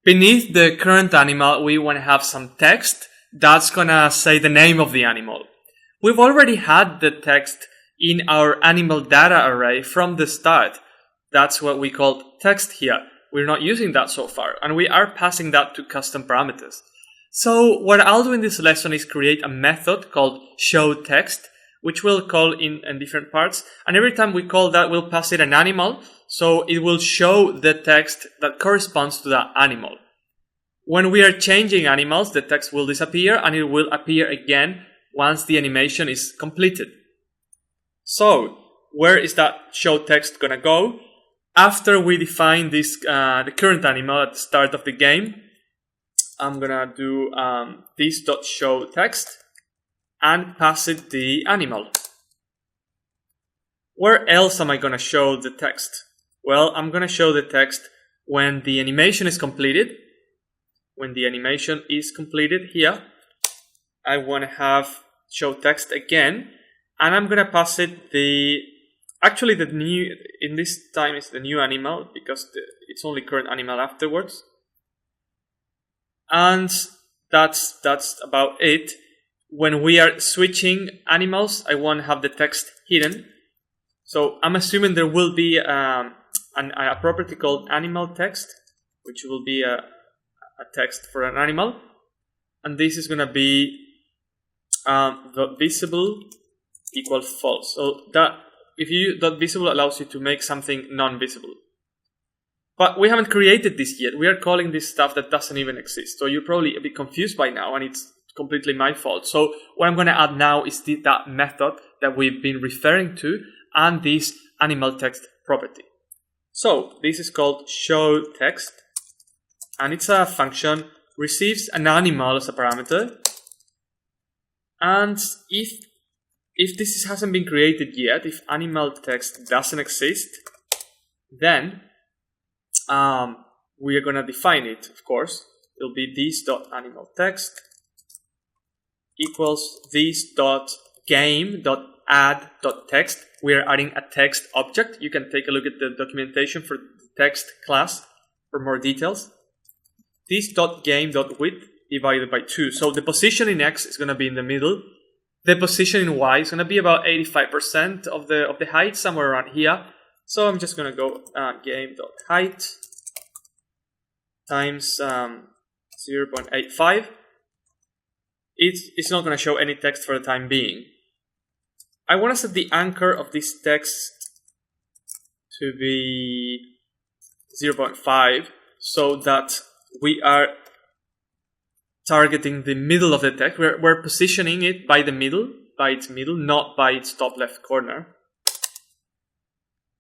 Beneath the current animal, we want to have some text that's gonna say the name of the animal. We've already had the text in our animal data array from the start. That's what we call text here. We're not using that so far, and we are passing that to custom parameters. So what I'll do in this lesson is create a method called showText, which we'll call in different parts. And every time we call that, we'll pass it an animal, so it will show the text that corresponds to that animal. When we are changing animals, the text will disappear, and it will appear again once the animation is completed. So where is that showText gonna go? After we define this the current animal at the start of the game, I'm gonna do this.showText and pass it the animal. Where else am I gonna show the text? Well, I'm gonna show the text when the animation is completed. When the animation is completed here, I want to have showText again, and I'm gonna pass it the new, in this time it's the new animal because it's only current animal afterwards. And that's about it. When we are switching animals, I want to have the text hidden. So I'm assuming there will be a property called animal text, which will be a text for an animal. And this is going to be .visible equal false. So that if you .visible allows you to make something non-visible. But we haven't created this yet. We are calling this stuff that doesn't even exist. So you're probably a bit confused by now, and it's completely my fault. So what I'm going to add now is that method that we've been referring to and this animal text property. So this is called showText, and it's a function, receives an animal as a parameter. And if this hasn't been created yet, if animal text doesn't exist, then we are going to define it, of course. It'll be this.animalText equals this.game.add.text. We are adding a text object. You can take a look at the documentation for the text class for more details. This.game.width divided by 2. So the position in X is going to be in the middle. The position in Y is going to be about 85% of the height, somewhere around here. So I'm just going to go game.height times 0.85. It's not going to show any text for the time being. I want to set the anchor of this text to be 0.5 so that we are targeting the middle of the text. We're positioning it by its middle, not by its top left corner.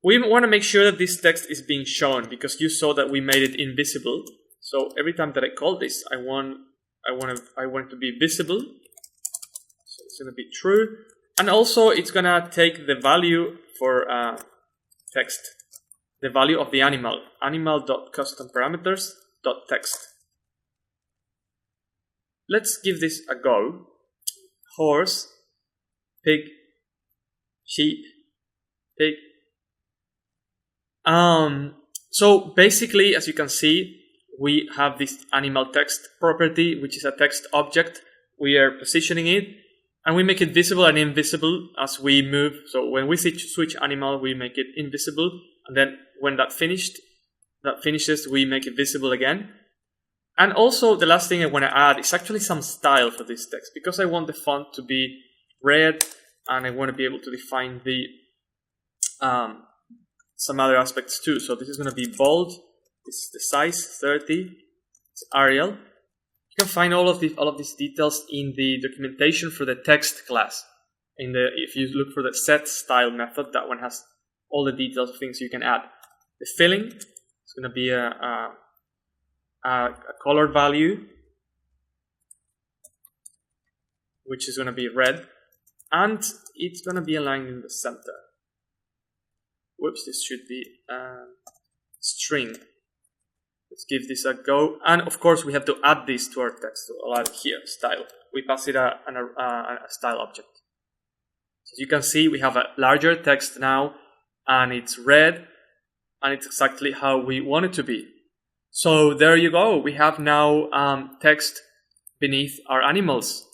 We want to make sure that this text is being shown because you saw that we made it invisible. So every time that I call this, I want it to be visible. So it's going to be true. And also it's going to take the value for text, the value of the animal, animal.customparameters.text. Let's give this a go. Horse, pig, sheep, pig. So basically, as you can see, we have this animal text property, which is a text object. We are positioning it, and we make it visible and invisible as we move. So when we switch animal, we make it invisible, and then when that finishes, we make it visible again. And also, the last thing I want to add is actually some style for this text, because I want the font to be red, and I want to be able to define the some other aspects too. So this is going to be bold. This is the size 30. It's Arial. You can find all of these details in the documentation for the text class. If you look for the set style method, that one has all the details of things you can add. The filling is going to be a color value, which is going to be red, and it's going to be aligned in the center. Whoops, this should be string. Let's give this a go. And of course, we have to add this to our text. So I'll add here, style. We pass it a style object. So as you can see, we have a larger text now, and it's red, and it's exactly how we want it to be. So there you go. We have now text beneath our animals.